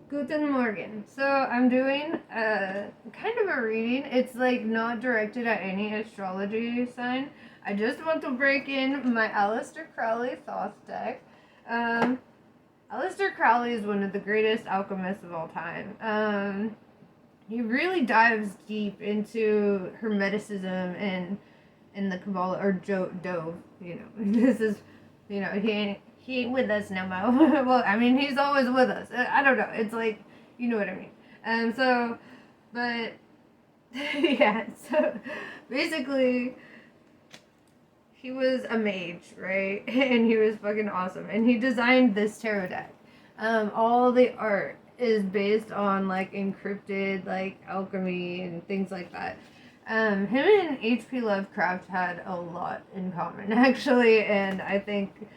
Guten Morgen. So I'm doing kind of a reading. It's like not directed at any astrology sign. I just want to break in my Aleister Crowley Thoth deck. Aleister Crowley is one of the greatest alchemists of all time. He really dives deep into Hermeticism and the Kabbalah or Dove. You know, this is, he ain't with us no more. Well, I mean, he's always with us. I don't know. It's like, you know what I mean. But yeah. So basically, he was a mage, right? And he was fucking awesome. And he designed this tarot deck. All the art is based on like encrypted like alchemy and things like that. Him and H.P. Lovecraft had a lot in common actually, and I think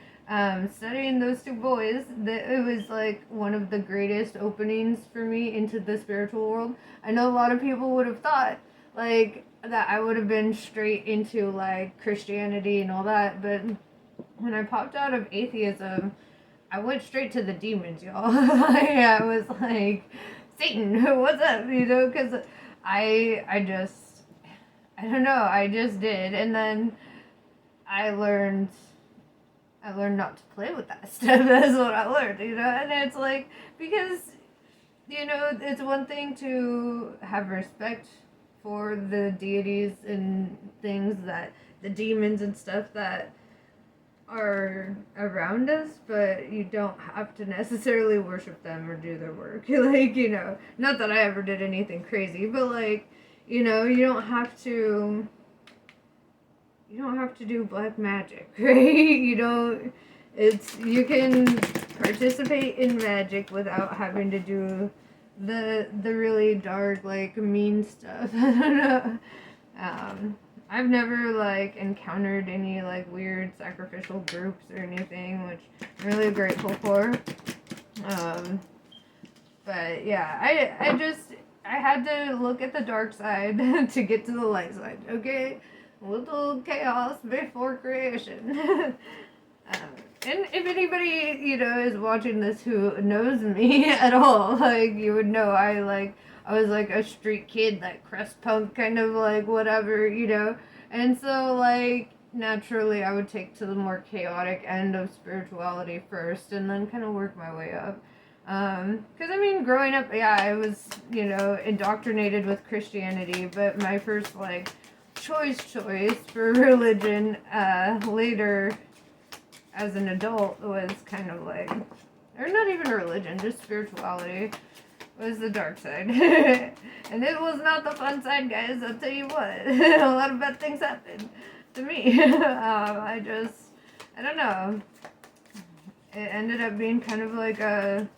studying those two boys, that it was like one of the greatest openings for me into the spiritual world. I know a lot of people would have thought like that I would have been straight into like Christianity and all that, but when I popped out of atheism, I went straight to the demons, y'all. I was like, Satan, what's up? You know, because I don't know, I just did, and then I learned not to play with that stuff. That's what I learned, you know, and it's like, because, you know, it's one thing to have respect for the deities and things that, the demons and stuff that are around us, but you don't have to necessarily worship them or do their work. Like, you know, not that I ever did anything crazy, but like, you know, you don't have to do black magic, right? You can participate in magic without having to do the really dark, like, mean stuff. I don't know. I've never like encountered any like weird sacrificial groups or anything, which I'm really grateful for. But yeah, I had to look at the dark side to get to the light side. Okay, little chaos before creation. And if anybody, you know, is watching this who knows me at all, like, you would know I was like a street kid, like crust punk kind of like whatever, you know. And so like naturally I would take to the more chaotic end of spirituality first and then kind of work my way up. Because I mean, growing up, yeah, I was, you know, indoctrinated with Christianity, but my first like choice for religion later as an adult was kind of like, or not even religion, just spirituality, was the dark side. And it was not the fun side, guys, I'll tell you what. A lot of bad things happened to me. I don't know. It ended up being kind of like I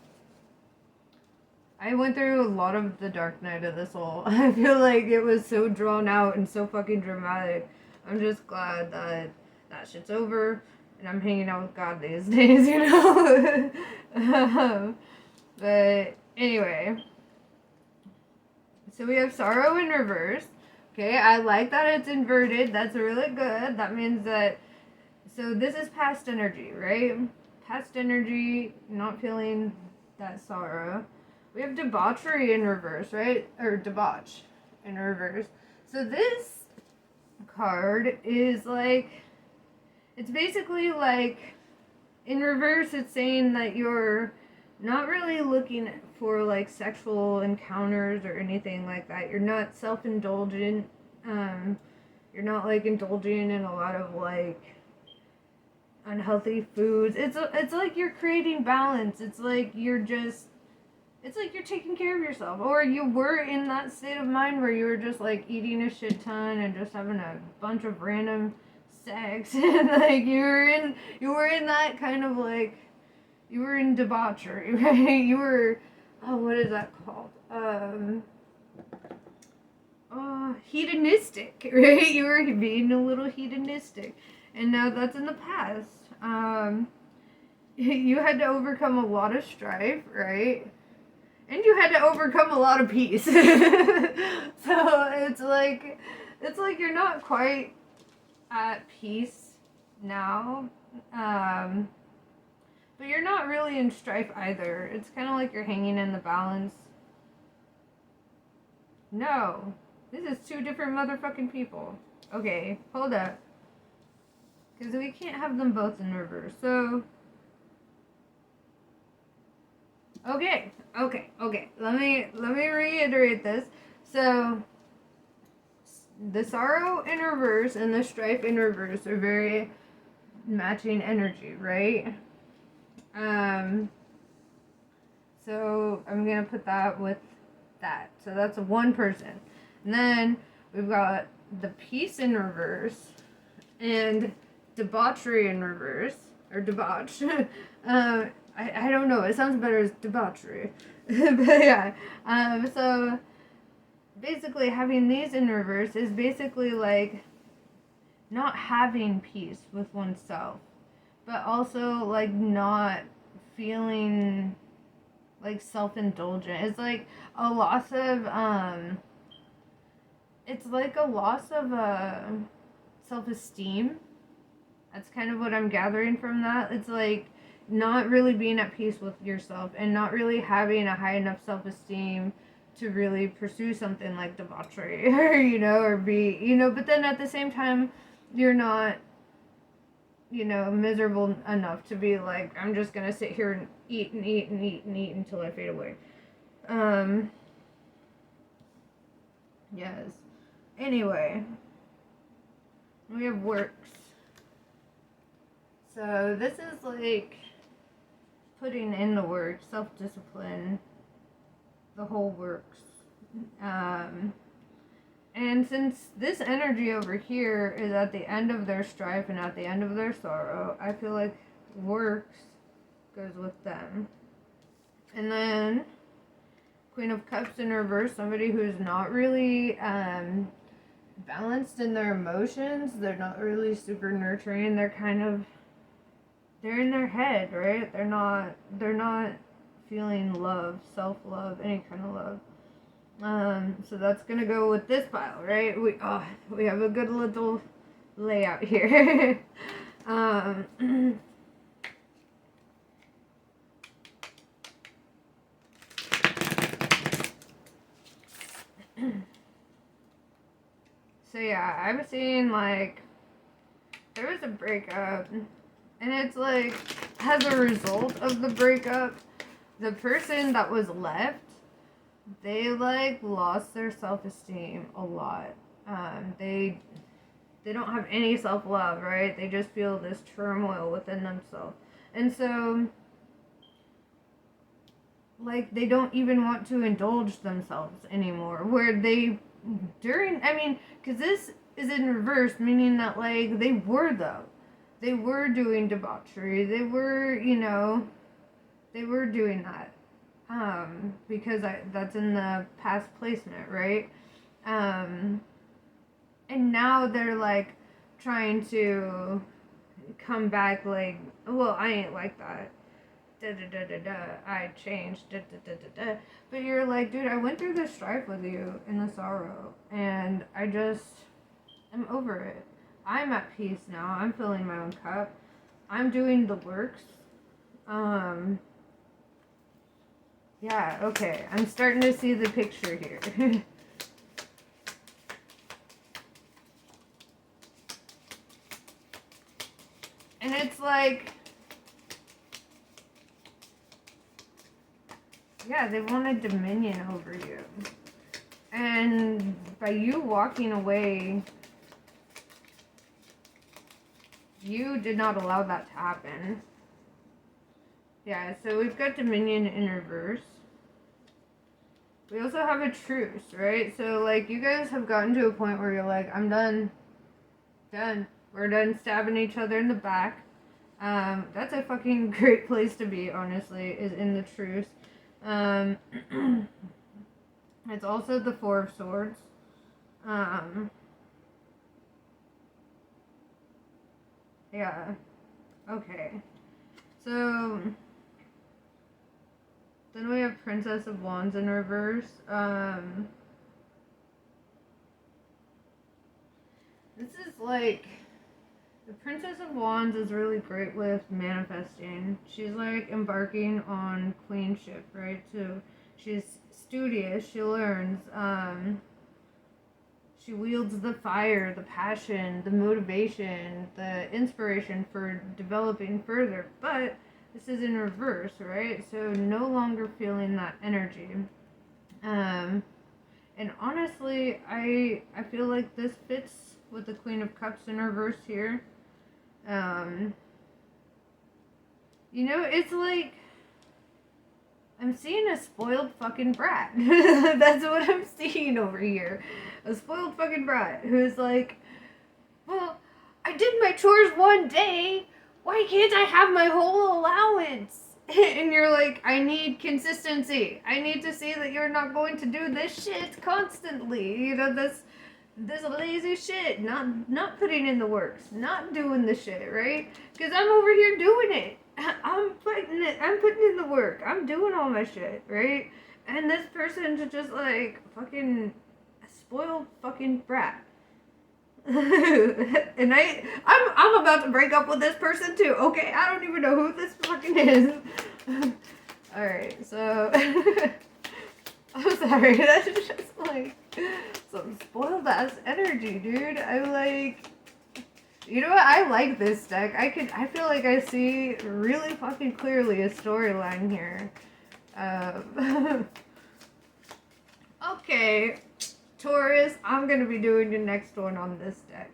went through a lot of the dark night of the soul. I feel like it was so drawn out and so fucking dramatic. I'm just glad that that shit's over and I'm hanging out with God these days, you know? But anyway, so we have sorrow in reverse. Okay, I like that it's inverted. That's really good. That means that, so this is past energy, right? Past energy, not feeling that sorrow. We have debauchery in reverse, right? Or debauch in reverse. So this card is like, it's basically like, in reverse, it's saying that you're not really looking for like sexual encounters or anything like that. You're not self-indulgent. You're not like indulging in a lot of like unhealthy foods. It's like you're creating balance. It's like you're taking care of yourself. Or you were in that state of mind where you were just like eating a shit ton and just having a bunch of random sex, and like you were in that kind of like, you were in debauchery, right? You were, oh, what is that called? Hedonistic, right? You were being a little hedonistic, and now that's in the past. You had to overcome a lot of strife, right? And you had to overcome a lot of peace. So it's like you're not quite at peace now. But you're not really in strife either. It's kind of like you're hanging in the balance. No. This is two different motherfucking people. Okay, hold up. Because we can't have them both in reverse. So... Okay. Let me reiterate this. So... the sorrow in reverse and the strife in reverse are very matching energy, right? So I'm gonna put that with that. So that's one person. And then we've got the peace in reverse and debauchery in reverse, or debauch. I don't know. It sounds better as debauchery. But yeah. So basically having these in reverse is basically like not having peace with oneself, but also like not feeling like self-indulgent. It's like a loss of self-esteem. That's kind of what I'm gathering from that. It's like not really being at peace with yourself and not really having a high enough self-esteem to really pursue something like debauchery or be, but then at the same time, you're not, miserable enough to be like, I'm just going to sit here and eat and eat and eat and eat until I fade away. Yes. Anyway, we have works. So this is like putting in the work, self-discipline, the whole works. And since this energy over here is at the end of their strife and at the end of their sorrow, I feel like works goes with them. And then Queen of Cups in reverse, somebody who's not really balanced in their emotions. They're not really super nurturing. They're in their head, right? They're not feeling love, self-love, any kind of love. So that's gonna go with this pile, right? We have a good little layout here. So yeah, I'm seeing like there was a breakup, and it's like as a result of the breakup, the person that was left, they like lost their self-esteem a lot. They don't have any self-love, right? They just feel this turmoil within themselves. And so like they don't even want to indulge themselves anymore. Where they because this is in reverse, meaning that like they were doing debauchery. They were, they were doing that. Because that's in the past placement, right? And now they're like trying to come back like, well, I ain't like that. I changed. But you're like, dude, I went through the strife with you and the sorrow, and I'm over it. I'm at peace now. I'm filling my own cup. I'm doing the works. Yeah, okay. I'm starting to see the picture here. And it's like, yeah, they wanted dominion over you. And by you walking away, you did not allow that to happen. Yeah, so we've got dominion in reverse. We also have a truce, right? So, like, you guys have gotten to a point where you're like, I'm done. Done. We're done stabbing each other in the back. That's a fucking great place to be, honestly, is in the truce. It's also the Four of Swords. Yeah. Okay. So... then we have Princess of Wands in reverse. This is like The Princess of Wands is really great with manifesting. She's like embarking on queenship, right? So she's studious, she learns. She wields the fire, the passion, the motivation, the inspiration for developing further. But this is in reverse, right? So no longer feeling that energy. Um, and honestly, I feel like this fits with the Queen of Cups in reverse here. It's like I'm seeing a spoiled fucking brat. That's what I'm seeing over here. A spoiled fucking brat who's like, well, I did my chores one day. Why can't I have my whole allowance? And you're like, I need consistency. I need to see that you're not going to do this shit constantly. This lazy shit, not putting in the works, not doing the shit, right? Because I'm over here doing it. I'm putting in the work. I'm doing all my shit, right? And this person's just like fucking spoiled fucking brat. And I'm about to break up with this person too. Okay, I don't even know who this fucking is. Alright, so I'm sorry, that's just like some spoiled ass energy, dude. I'm like, you know what? I like this deck. I feel like I see really fucking clearly a storyline here. Okay, Taurus, I'm gonna be doing the next one on this deck.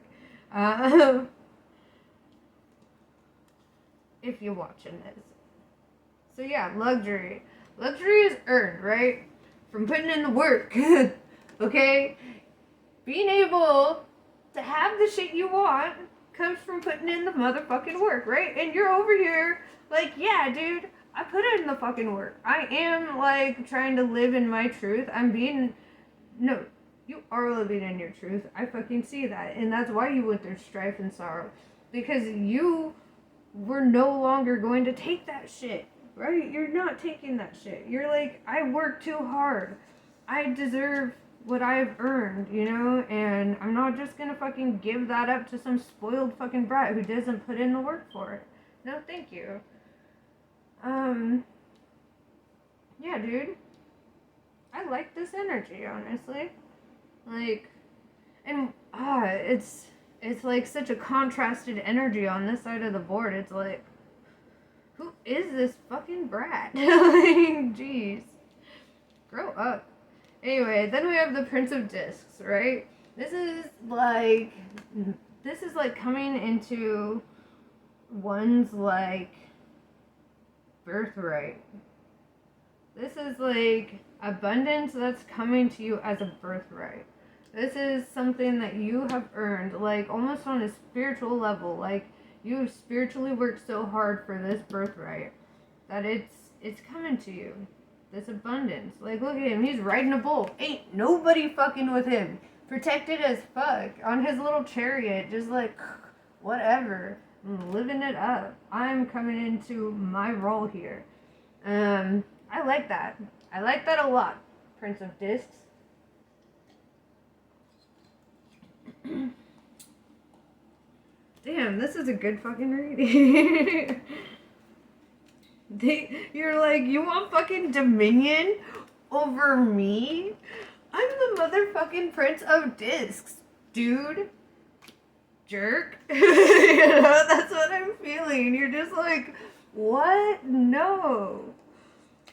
If you're watching this. So yeah, luxury. Luxury is earned, right? From putting in the work. Okay? Being able to have the shit you want comes from putting in the motherfucking work, right? And you're over here like, yeah, dude, I put in the fucking work. I am like trying to live in my truth. No, you are living in your truth. I fucking see that. And that's why you went through strife and sorrow. Because you were no longer going to take that shit, right? You're not taking that shit. You're like, I work too hard. I deserve what I've earned, and I'm not just gonna fucking give that up to some spoiled fucking brat who doesn't put in the work for it. No, thank you. Yeah, dude. I like this energy, honestly. Like, and it's like such a contrasted energy on this side of the board. It's like, who is this fucking brat? Like, jeez. Grow up. Anyway, then we have the Prince of Discs, right? This is like coming into one's like birthright. This is like abundance that's coming to you as a birthright. This is something that you have earned, like almost on a spiritual level. Like you spiritually worked so hard for this birthright that it's coming to you. This abundance. Like, look at him. He's riding a bull. Ain't nobody fucking with him. Protected as fuck. On his little chariot. Just like, whatever. I'm living it up. I'm coming into my role here. I like that. I like that a lot. Prince of Discs. Damn, this is a good fucking reading. You're like, you want fucking dominion over me? I'm the motherfucking Prince of Discs, dude. Jerk. That's what I'm feeling. You're just like, what? No.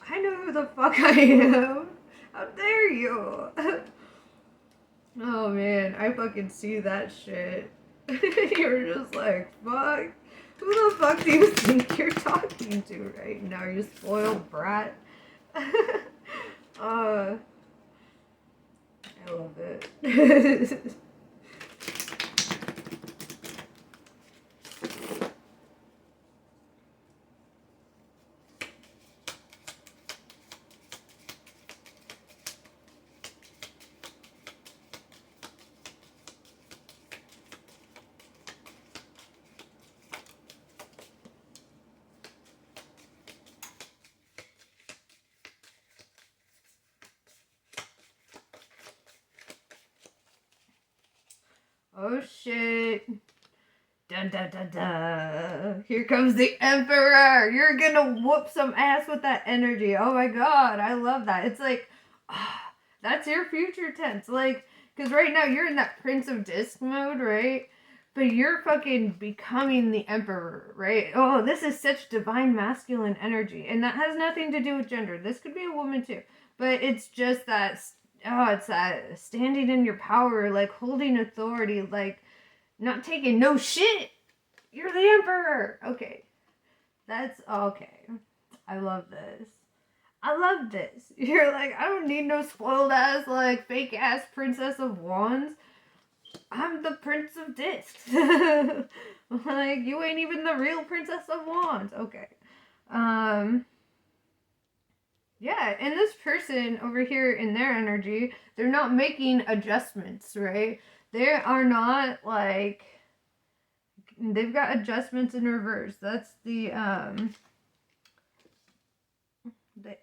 I know who the fuck I am. How dare you? Oh man, I fucking see that shit. You're just like, fuck. Who the fuck do you think you're talking to right now, you spoiled brat? I love it. Oh shit. Dun, dun, dun, dun. Here comes the Emperor. You're gonna whoop some ass with that energy. Oh my god, I love that. It's like, that's your future tense. Like, because right now you're in that Prince of Disc mode, right? But you're fucking becoming the Emperor, right? Oh, this is such divine masculine energy. And that has nothing to do with gender. This could be a woman too. But it's just that, it's that standing in your power, like holding authority, like not taking no shit. You're the Emperor. Okay. That's okay. I love this. I love this. You're like, I don't need no spoiled ass, like, fake ass Princess of Wands. I'm the Prince of Discs. Like, you ain't even the real Princess of Wands. Okay. Yeah, and this person over here in their energy, they're not making adjustments, right? They are not, like, they've got adjustments in reverse. That's the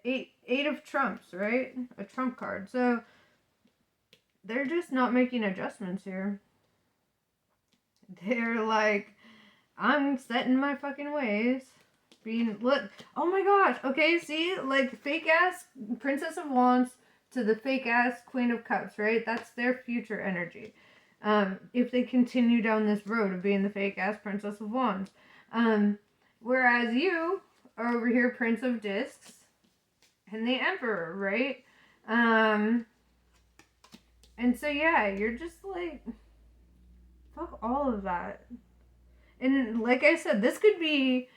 eight of trumps, right? A trump card. So they're just not making adjustments here. They're like, I'm set in my fucking ways. Look, oh my gosh, okay, see, like, fake ass Princess of Wands to the fake ass Queen of Cups, right? That's their future energy. If they continue down this road of being the fake ass Princess of Wands. Whereas you are over here, Prince of Discs and the Emperor, right? And so yeah, you're just like, fuck all of that. And like I said, this could be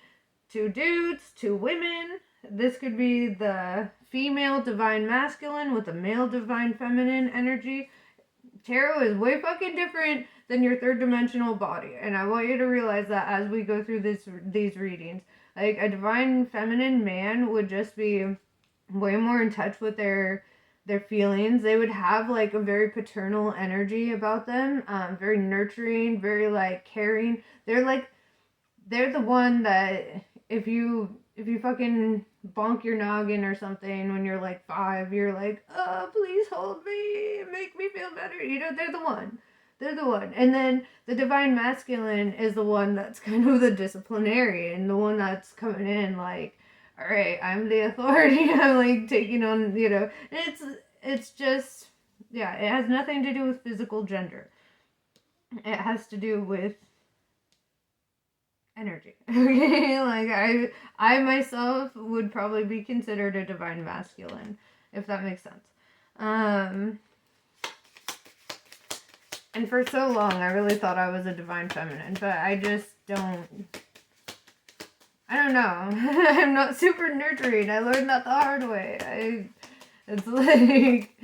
2 dudes, 2 women. This could be the female divine masculine with the male divine feminine energy. Tarot is way fucking different than your third dimensional body. And I want you to realize that as we go through these readings. Like, a divine feminine man would just be way more in touch with their feelings. They would have, like, a very paternal energy about them. Very nurturing, very, like, caring. They're the one that if you fucking bonk your noggin or something when you're like 5, you're like, oh, please hold me, make me feel better. You know, they're the one. They're the one. And then the divine masculine is the one that's kind of the disciplinarian, the one that's coming in like, all right, I'm the authority. I'm like taking on, you know, it's just, yeah, it has nothing to do with physical gender. It has to do with energy. Okay, like I myself would probably be considered a divine masculine, if that makes sense. And for so long I really thought I was a divine feminine, but I just don't know. I'm not super nurturing. I learned that the hard way. It's like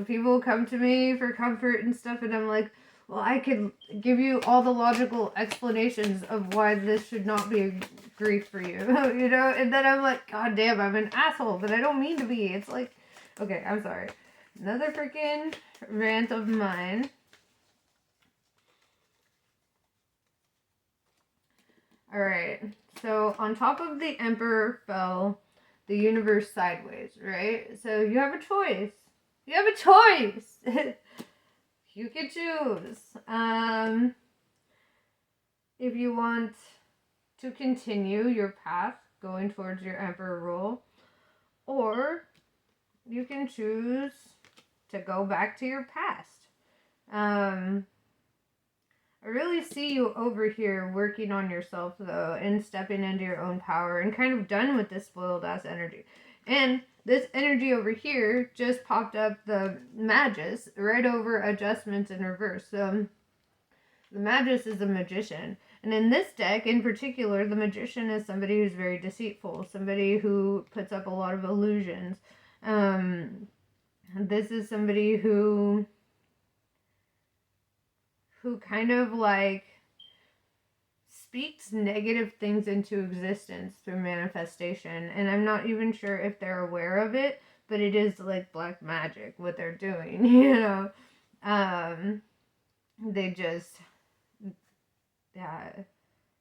people come to me for comfort and stuff, and I'm like, well, I could give you all the logical explanations of why this should not be a grief for you, you know? And then I'm like, God damn, I'm an asshole, but I don't mean to be. It's like, okay, I'm sorry. Another freaking rant of mine. Alright, so on top of the Emperor fell the universe sideways, right? So you have a choice. You have a choice! You can choose. If you want to continue your path going towards your Emperor role, or you can choose to go back to your past. I really see you over here working on yourself, though, and stepping into your own power and kind of done with this spoiled ass energy. And this energy over here just popped up the Magus right over adjustments in reverse. So the Magus is a magician. And in this deck in particular, the magician is somebody who's very deceitful, somebody who puts up a lot of illusions. This is somebody who kind of like speaks negative things into existence through manifestation, and I'm not even sure if they're aware of it, but it is like black magic what they're doing, you know. They just, yeah,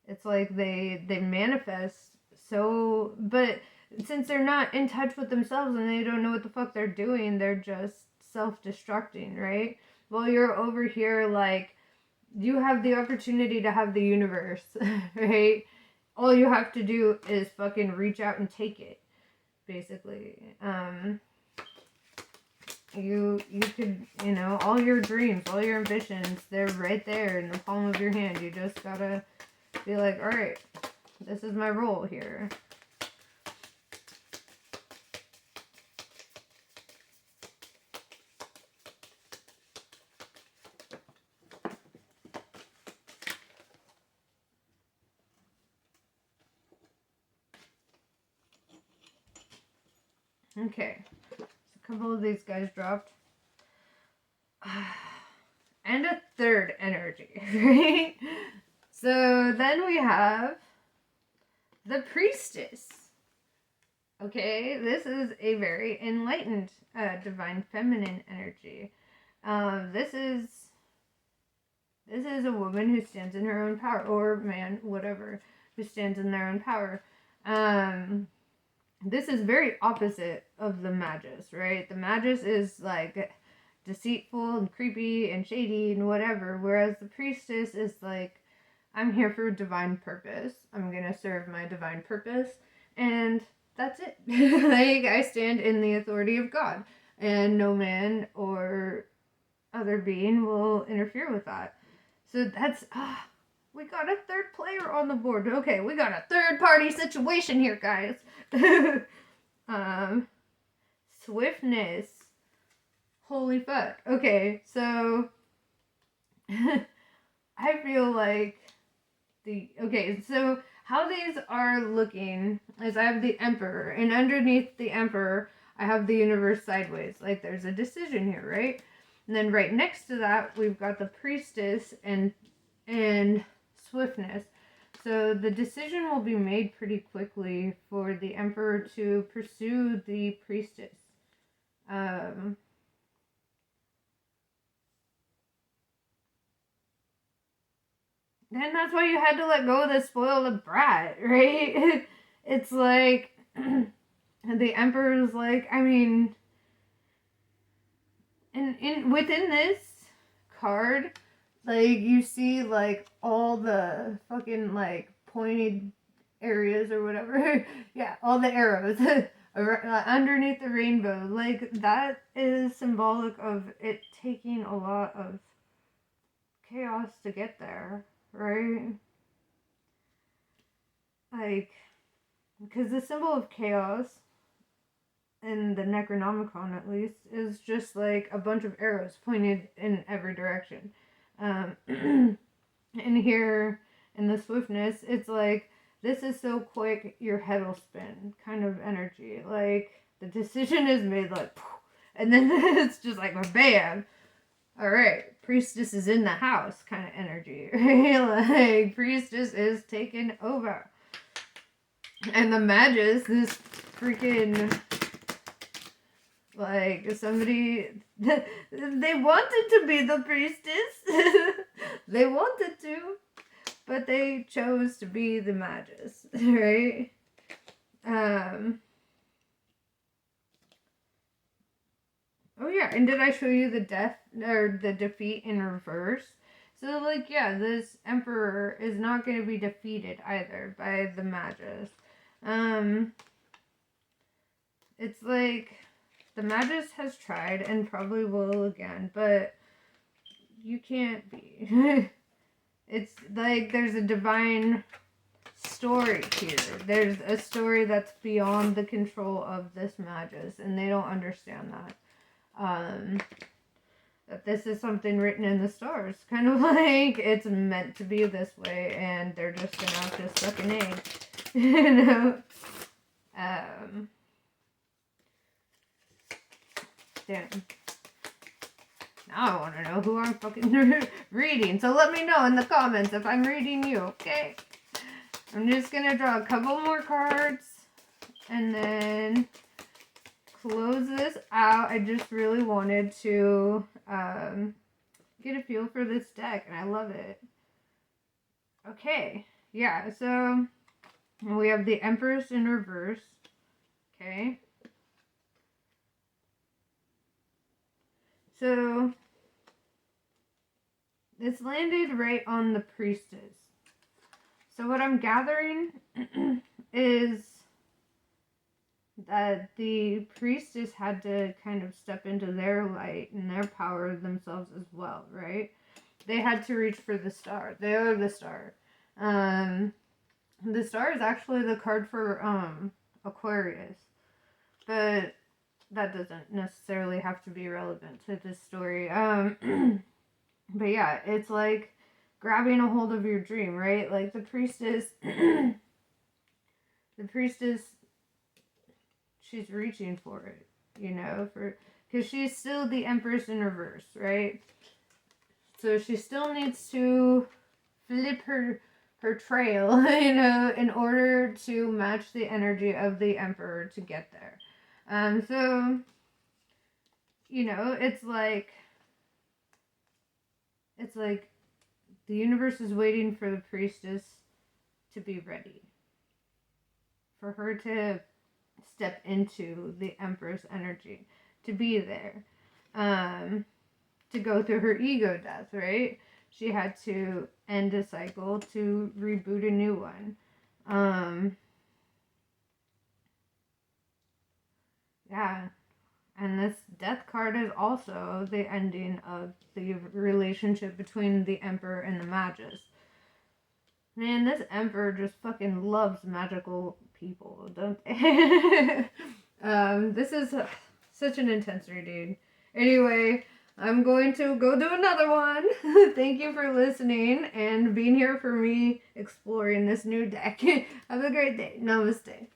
it's like they manifest so, but since they're not in touch with themselves and they don't know what the fuck they're doing, they're just self-destructing, right? Well, you're over here like you have the opportunity to have the universe, right? All you have to do is fucking reach out and take it, basically. You could, all your dreams, all your ambitions, they're right there in the palm of your hand. You just gotta be like, all right, this is my role here. Okay, so a couple of these guys dropped. And a third energy, right? So then we have the priestess. Okay, this is a very enlightened divine feminine energy. This is a woman who stands in her own power, or man, whatever, who stands in their own power. This is very opposite of the Magus, right? The Magus is like deceitful and creepy and shady and whatever, whereas the priestess is like, I'm here for a divine purpose. I'm gonna serve my divine purpose, and that's it. Like, I stand in the authority of God, and no man or other being will interfere with that. So that's, we got a third player on the board. Okay, we got a third party situation here, guys. Swiftness. Holy fuck. Okay, so I feel like so how these are looking is I have the Emperor, and underneath the Emperor, I have the universe sideways. Like, there's a decision here, right? And then right next to that, we've got the Priestess and Swiftness. So the decision will be made pretty quickly for the Emperor to pursue the Priestess. And that's why you had to let go of the spoiled brat, right? It's like, the Emperor's like, I mean, and within this card, like, you see, like, all the fucking, like, pointed areas or whatever. Yeah, all the arrows underneath the rainbow. Like, that is symbolic of it taking a lot of chaos to get there, right? Like, because the symbol of chaos, in the Necronomicon at least, is just like a bunch of arrows pointed in every direction. And here in the Swiftness, it's like, this is so quick, your head will spin kind of energy. Like, the decision is made, like, and then it's just like, bam! Alright, Priestess is in the house kind of energy. Like, Priestess is taking over. And the Magus, this freaking, like, somebody, they wanted to be the Priestess. They wanted to, but they chose to be the Magus, right? Oh yeah, and did I show you the death, or the defeat in reverse? So, like, yeah, this Emperor is not going to be defeated either by the Magus. It's like, the Magus has tried and probably will again, but you can't be. It's like, there's a divine story here. There's a story that's beyond the control of this Magus, and they don't understand that. That this is something written in the stars. Kind of like, it's meant to be this way, and they're just gonna have to suck an egg. You know? Damn. Now I want to know who I'm fucking reading. So let me know in the comments if I'm reading you, okay? I'm just gonna draw a couple more cards and then close this out. I just really wanted to get a feel for this deck, and I love it. Okay, yeah, so we have the Empress in reverse. Okay. So it's landed right on the priestess. So what I'm gathering is that the priestess had to kind of step into their light and their power themselves as well, right? They had to reach for the star. They are the star. The star is actually the card for Aquarius, but that doesn't necessarily have to be relevant to this story. But yeah, it's like grabbing a hold of your dream, right? Like the priestess, she's reaching for it, because she's still the Empress in reverse, right? So she still needs to flip her trail, in order to match the energy of the Emperor to get there. So, it's like the universe is waiting for the priestess to be ready, for her to step into the Empress energy, to be there, to go through her ego death, right? She had to end a cycle to reboot a new one. Yeah. And this death card is also the ending of the relationship between the Emperor and the Magus. Man, this Emperor just fucking loves magical people, don't they? This is such an intense reading. Anyway, I'm going to go do another one. Thank you for listening and being here for me exploring this new deck. Have a great day. Namaste.